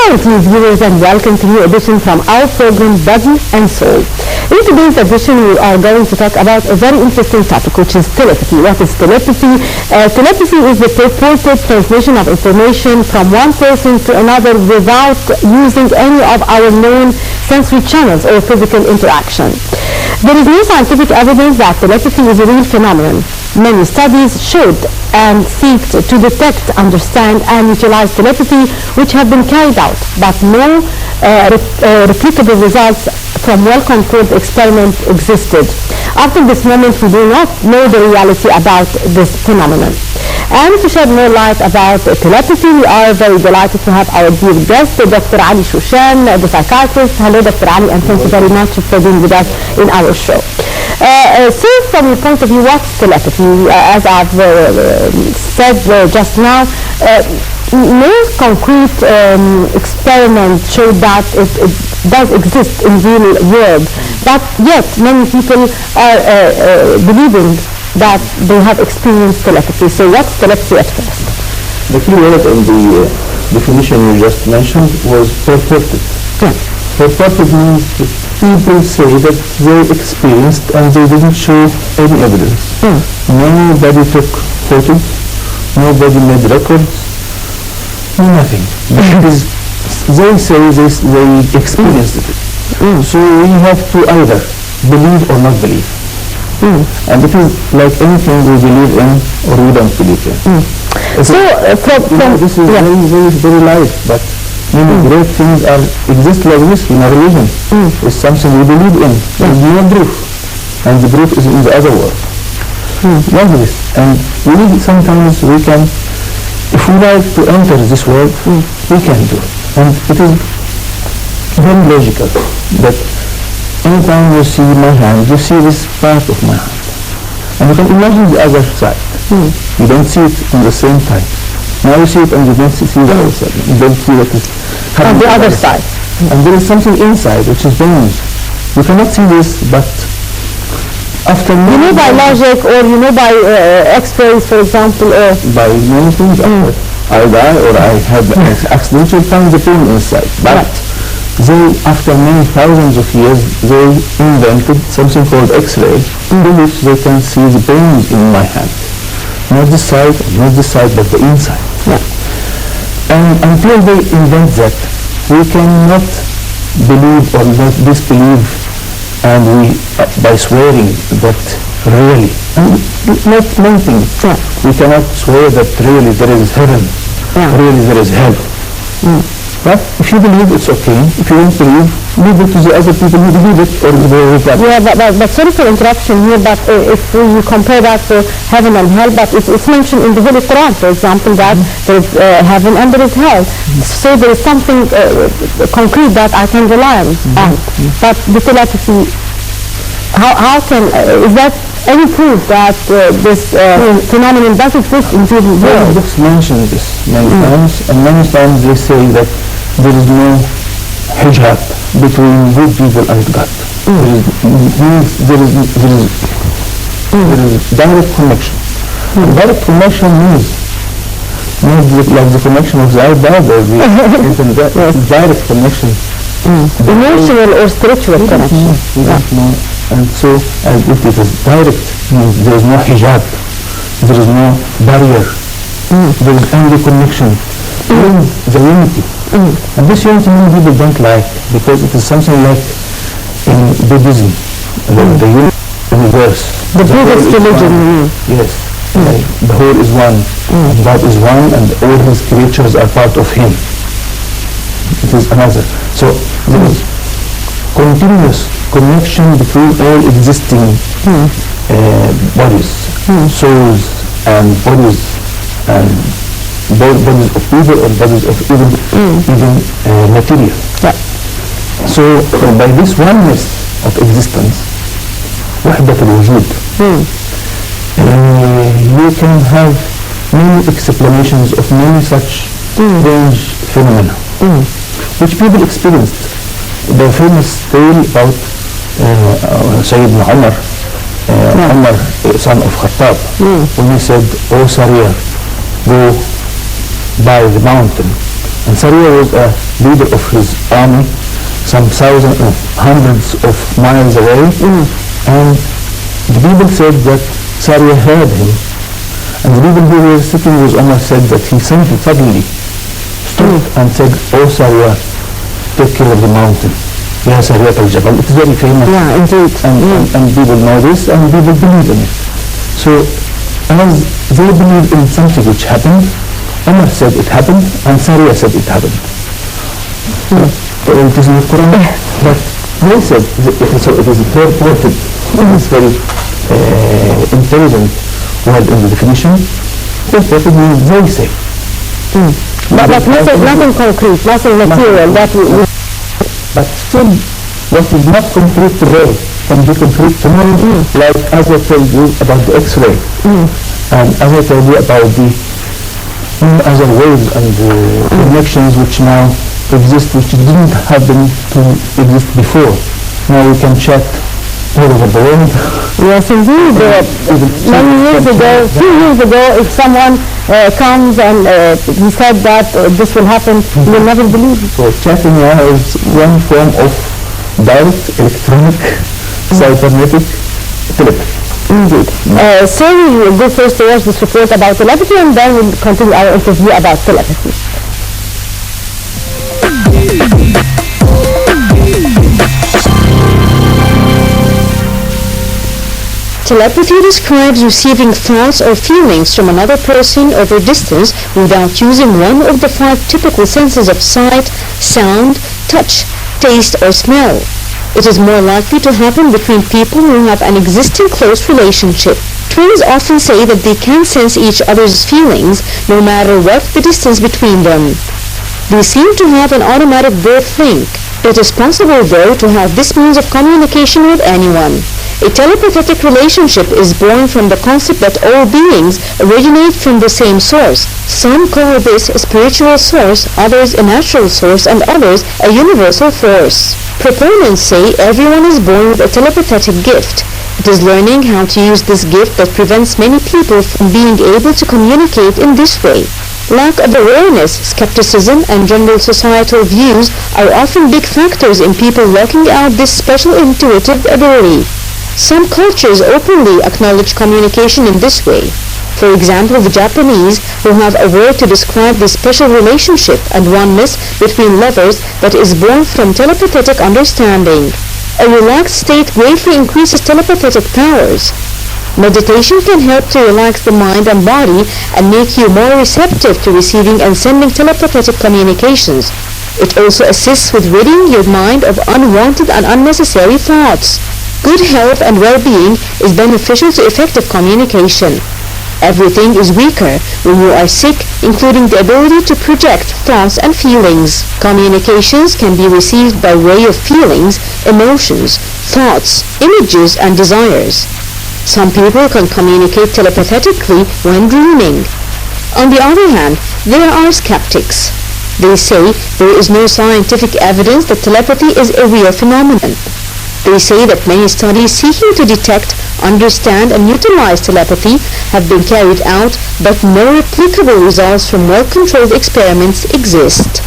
Hello viewers and welcome to a new edition from our program Body and Soul. In today's edition we are going to talk about a very interesting topic, which is telepathy. What is telepathy? Telepathy is the purported transmission of information from one person to another without using any of our known sensory channels or physical interaction. There is no scientific evidence that telepathy is a real phenomenon. Many studies showed and seek to detect, understand, and utilize telepathy, which have been carried out, but no replicable results from well-controlled experiments existed. Up to this moment, we do not know the reality about this phenomenon. And to shed more light about telepathy, we are very delighted to have our dear guest, Dr. Ali Shushan, the psychiatrist. Hello, Dr. Ali, and thank you very much for being with us in our show. So, from your point of view, what's telepathy? As I've said just now, no concrete experiment showed that it does exist in the real world, but yet many people are believing that they have experienced telepathy. So what's telepathy at first? The key word in the definition you just mentioned was purported. Yeah. Purported means that people say that they experienced and they didn't show any evidence. Nobody took photos, nobody made records, nothing. Because they say they experienced it. So we have to either believe or not believe. And it is like anything we believe in or we don't believe in. So this is very light, but many great things exist like this in our religion. It's something we believe in. There's no proof, and the proof is in the other world. Like this, and sometimes we can, if we like to enter this world, we can do it. And it is very logical that anytime you see my hand, you see this part of my hand. And you can imagine the other side. You don't see it at the same time. Now you see it and you don't see the other side. You don't see what is on the other side. And there is something inside which is bones. You cannot see this, but after you know by logic, or you know by X-rays, for example, or by many things. I die or I have an accident, you find the pain inside. But they, after many thousands of years, they invented something called X-ray, in which they can see the bones in my hand. Not this side, but the inside. And until they invent that, we cannot believe or not disbelieve, and we, by swearing that really, and not many things, we cannot swear that really there is heaven, really there is hell. But if you believe, it's okay. If you don't believe, leave it to the other people who believe it or they reflect. Yeah, but sorry for interruption here, but if you compare that to heaven and hell, but it's mentioned in the Holy Quran, for example, that there is heaven and there is hell. So there is something concrete that I can rely on. But the telepathy, how can, is that any proof that this phenomenon does exist in the world? Books mention this many times, and many times they say that there is no hijab between good people and God. There is direct connection. Direct connection means not like the connection of the iPad or the internet. Direct connection. Emotional or spiritual connection. And so, as if it is direct, means there is no hijab, there is no barrier, there is only connection, the unity. And this unity many people don't like, because it is something like in Buddhism, the universe. The Buddhist religion. Yes, the whole is one, God is one, and all his creatures are part of him. It is another. So there is continuous connection between all existing bodies, souls and bodies, and bodies of people or bodies of even material. So by this oneness of existence, وحدة الوجود, you can have many explanations of many such strange phenomena, which people experienced. The famous tale about Sayyidina Umar, Umar, son of Khattab, when he said, "Oh Sariya, go by the mountain." And Sariya was a leader of his army some hundreds of miles away, and the people said that Sariya heard him, and the people who were sitting with Umar said that he suddenly stopped and said, "Oh Sariya, take care of the mountain. Ya Sariyat al-Jabal." It's very famous. Yeah, indeed. And people know this, and people believe in it. So, as they believe in something which happened, Umar said it happened, and Sariya said it happened. It is in the Quran, but they said, so it is purported, it is very intelligent word in the definition. Purported means they say. But nothing concrete, nothing material that we But still, what is not concrete today can be concrete tomorrow, like as I told you about the X-ray, and as I told you about the other waves and connections which now exist, which didn't happen to exist before. Now we can chat all over the world. Yes, indeed. Many years ago, few years ago, if someone comes and he said that this will happen, you will never believe it. So chatting now is one form of direct electronic cybernetic telepathy. Indeed. So we will go first to watch this report about telepathy, and then we'll continue our interview about telepathy. Telepathy describes receiving thoughts or feelings from another person over distance without using one of the 5 typical senses of sight, sound, touch, taste, or smell. It is more likely to happen between people who have an existing close relationship. Twins often say that they can sense each other's feelings no matter what the distance between them. They seem to have an automatic birth link. It is possible, though, to have this means of communication with anyone. A telepathetic relationship is born from the concept that all beings originate from the same source. Some call this a spiritual source, others a natural source, and others a universal force. Proponents say everyone is born with a telepathic gift. It is learning how to use this gift that prevents many people from being able to communicate in this way. Lack of awareness, skepticism, and general societal views are often big factors in people working out this special intuitive ability. Some cultures openly acknowledge communication in this way. For example, the Japanese, who have a word to describe this special relationship and oneness between lovers that is born from telepathic understanding. A relaxed state greatly increases telepathic powers. Meditation can help to relax the mind and body and make you more receptive to receiving and sending telepathic communications. It also assists with ridding your mind of unwanted and unnecessary thoughts. Good health and well-being is beneficial to effective communication. Everything is weaker when you are sick, including the ability to project thoughts and feelings. Communications can be received by way of feelings, emotions, thoughts, images, and desires. Some people can communicate telepathically when dreaming. On the other hand, there are skeptics. They say there is no scientific evidence that telepathy is a real phenomenon. They say that many studies seeking to detect, understand, and utilize telepathy have been carried out, but no replicable results from well-controlled experiments exist.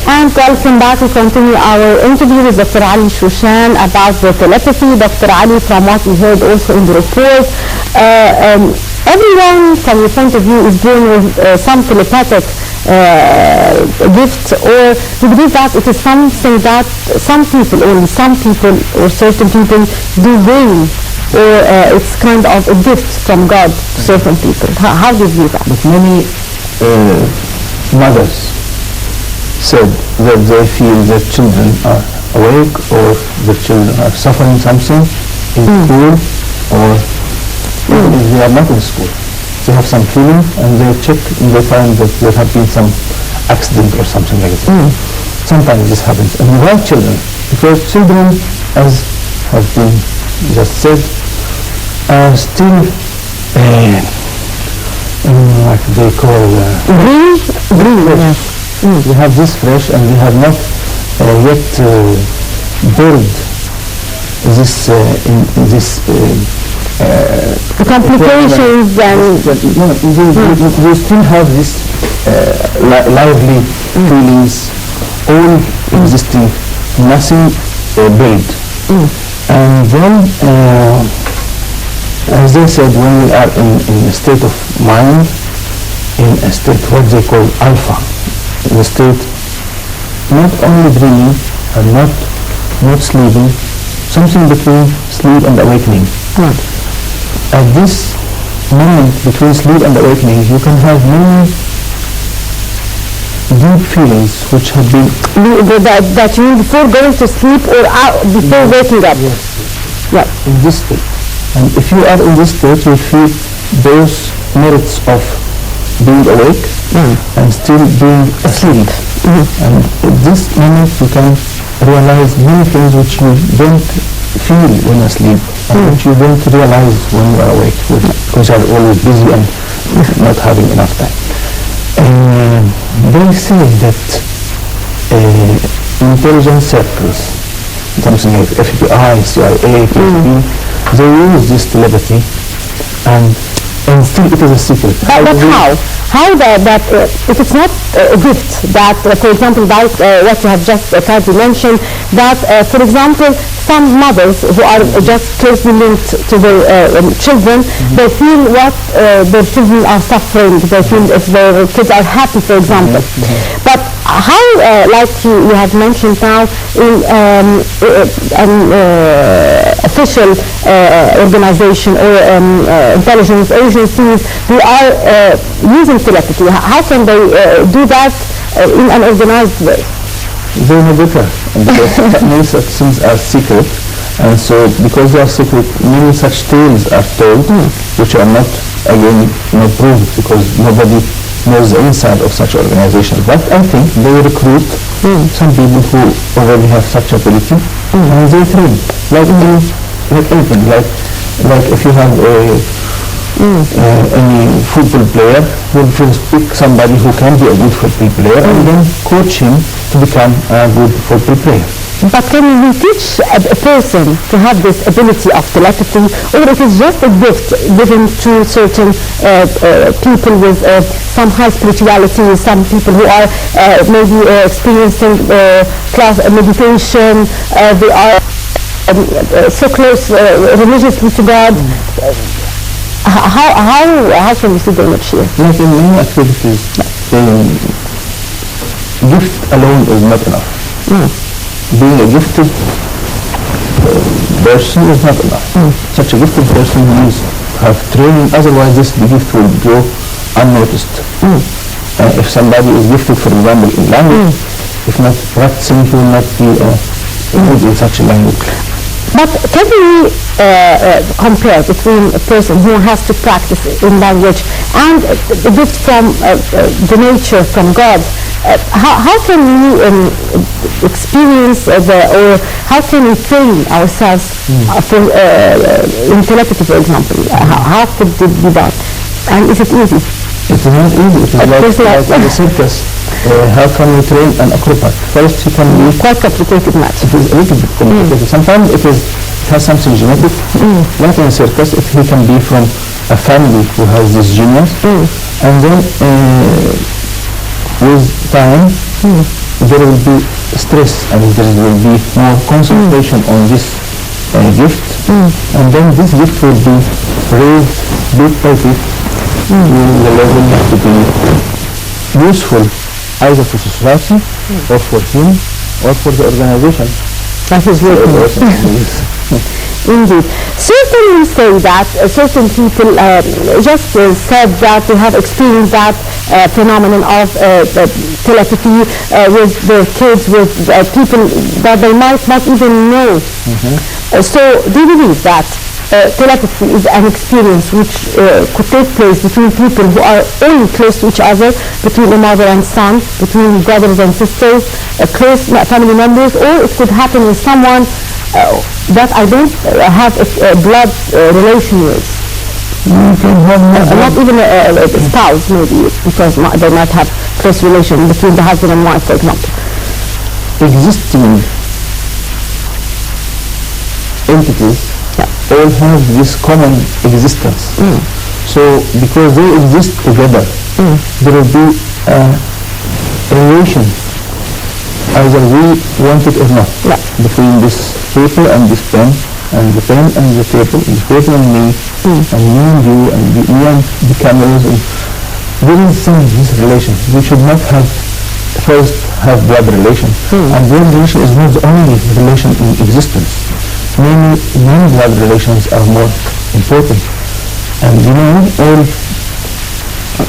And welcome back. We continue our interview with Dr. Ali Shushan about the telepathy. Dr. Ali, from what we heard also in the report, everyone, from your point of view, is born with some telepathic gift, or you believe that it is something that some people or certain people do bring, or it's kind of a gift from God to certain people. How do you view that? But many mothers said that they feel their children are awake, or their children are suffering something in school, or even if they are not in school. They have some feeling, and they check and they find that there have been some accident or something like that. Sometimes this happens. And without children, because children, as has been just said, are still like they call Green, yes. They have this fresh, and they have not yet built this the complications and you still have this lively feelings, all existing, nothing built. And then, as they said, when we are in a state of mind, in a state what they call alpha, the state not only dreaming and not sleeping, something between sleep and awakening. At this moment between sleep and awakening, you can have many deep feelings which have been that you mean before going to sleep or before waking up. Yes. Yeah. In this state. And if you are in this state, you feel those merits of being awake and still being asleep. And at this moment you can realize many things which you don't feel when you're asleep and which you don't realize when you are awake, because you are always busy and not having enough time. They say that intelligence circles, something like FBI, CIA, KGB, they use this telepathy and still it is a secret. But how? How that if it's not a gift, that for example, like what you have just kindly mentioned, that for example, some mothers who are just closely linked to their children, they feel what their children are suffering, they feel if their kids are happy, for example. But how, like you have mentioned now, in an official organization or intelligence agencies, they are using telepathy. How can they do that in an organized way? They know better, because many such things are secret, and so because they are secret, many such tales are told, which are not, again, not proved, because nobody knows the inside of such organizations. But I think they recruit some people who already have such ability, and they train, like anything, like if you have any football player, will first pick somebody who can be a good football player and then coach him to become a good football player. But can we teach a person to have this ability of telepathy, or it is just a gift given to certain people with some high spirituality, some people who are maybe experiencing class meditation, they are so close religiously to God? How can we see the image here? Like in many activities, gift alone is not enough. Being a gifted person is not enough. Such a gifted person needs to have training, otherwise this gift will go unnoticed. If somebody is gifted, for example, in language, if not practicing, he will not be good in such a language. But can we compare between a person who has to practice in language and a gift from the nature, from God? How can we experience or how can we train ourselves in telepathy, for example? How could it be done? And is it easy? It is not easy. It is like in the circus. How can we train an acrobat? First, he can be quite complicated match. It is a little bit complicated. Sometimes it has something genetic. Like in a circus, he can be from a family who has this genius, and then with time there will be stress and there will be more concentration on this gift, and then this gift will be raised bit by bit to the level to be useful either for society or for him or for the organization. That is working. Indeed. Certainly say that certain people just said that they have experienced that phenomenon of telepathy with their kids, with people that they might not even know. So do you believe that telepathy is an experience which could take place between people who are only close to each other, between a mother and son, between brothers and sisters, close family members, or it could happen with someone that I don't have a blood relation with? Not even a spouse, maybe, because they might have close relation between the husband and wife, for example. Existing entities all have this common existence. So because they exist together, there will be a relation, either we want it or not, between this paper and this pen, and the pen and the paper, and the paper and me, and me and you, and me and the cameras. And there is this relation. We should not first have blood relation. And blood relation is not the only relation in existence. Many non-blood relations are more important. And you know, all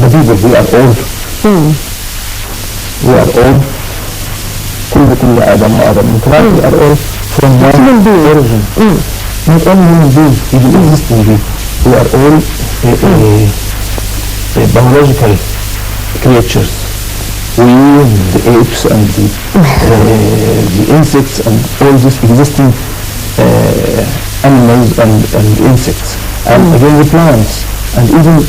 the people, we are all كل آدم وآدم. We are all from one origin. Not only human beings, even existing beings. We are all biological creatures. We, the apes and the insects and all these existing animals and insects. And again the plants and even